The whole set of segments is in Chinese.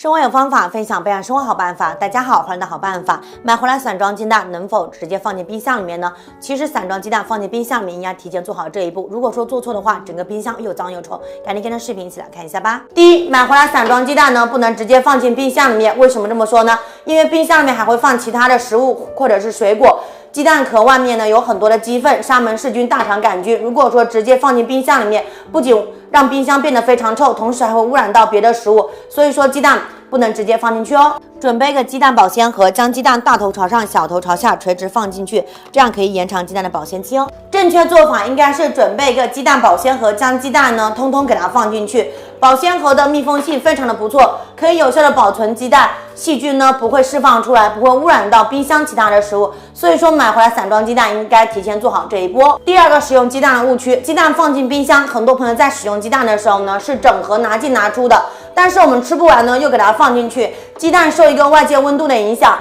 生活有方法，分享备案生活好办法。大家好，欢迎来到好办法。买回来散装鸡蛋能否直接放进冰箱里面呢？其实散装鸡蛋放进冰箱里面，应该提前做好这一步。如果说做错的话，整个冰箱又脏又臭。赶紧跟着视频一起来看一下吧。第一，买回来散装鸡蛋呢，不能直接放进冰箱里面。为什么这么说呢？因为冰箱里面还会放其他的食物或者是水果。鸡蛋壳外面呢有很多的鸡粪、沙门氏菌、大肠杆菌。如果说直接放进冰箱里面，不仅让冰箱变得非常臭，同时还会污染到别的食物。所以说鸡蛋不能直接放进去哦。准备个鸡蛋保鲜盒，将鸡蛋大头朝上、小头朝下垂直放进去，这样可以延长鸡蛋的保鲜期哦。正确做法应该是准备一个鸡蛋保鲜盒，将鸡蛋呢通通给它放进去。保鲜盒的密封性非常的不错，可以有效的保存鸡蛋，细菌呢不会释放出来，不会污染到冰箱其他的食物。所以说买回来散装鸡蛋应该提前做好这一步。第二个使用鸡蛋的误区，鸡蛋放进冰箱，很多朋友在使用鸡蛋的时候呢是整盒拿进拿出的，但是我们吃不完呢又给它放进去，鸡蛋受一个外界温度的影响，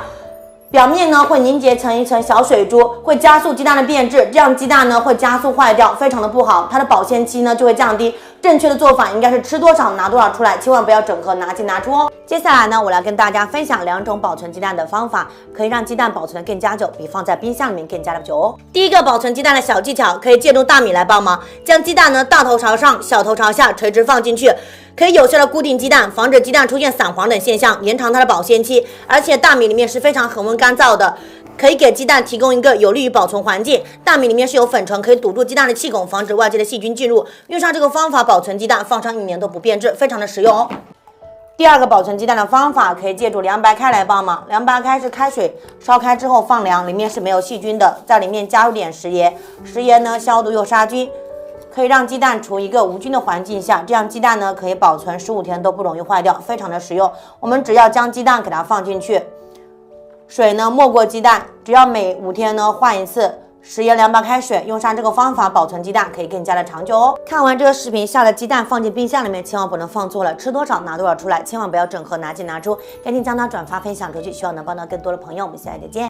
表面呢会凝结成一层小水珠，会加速鸡蛋的变质，这样鸡蛋呢会加速坏掉，非常的不好，它的保鲜期呢就会降低。正确的做法应该是吃多少拿多少出来，千万不要整盒拿进拿出哦。接下来呢，我来跟大家分享2种保存鸡蛋的方法，可以让鸡蛋保存的更加久，比放在冰箱里面更加的久哦。第一个保存鸡蛋的小技巧，可以借助大米来帮忙，将鸡蛋呢大头朝上、小头朝下垂直放进去，可以有效的固定鸡蛋，防止鸡蛋出现散黄等现象，延长它的保鲜期。而且大米里面是非常恒温干燥的，可以给鸡蛋提供一个有利于保存环境。大米里面是有粉尘，可以堵住鸡蛋的气孔，防止外界的细菌进入。用上这个方法保存鸡蛋，放上1年都不变质，非常的实用哦。第二个保存鸡蛋的方法，可以借助凉白开来帮忙。凉白开是开水烧开之后放凉，里面是没有细菌的，在里面加入点食盐，食盐呢消毒又杀菌，可以让鸡蛋处于一个无菌的环境下，这样鸡蛋呢可以保存15天都不容易坏掉，非常的实用。我们只要将鸡蛋给它放进去，水呢没过鸡蛋，只要每5天呢换一次食盐凉白开水，用上这个方法保存鸡蛋可以更加的长久哦。看完这个视频，下的鸡蛋放进冰箱里面千万不能放错了，吃多少拿多少出来，千万不要整盒拿进拿出，赶紧将它转发分享出去，希望能帮到更多的朋友。我们下期再见。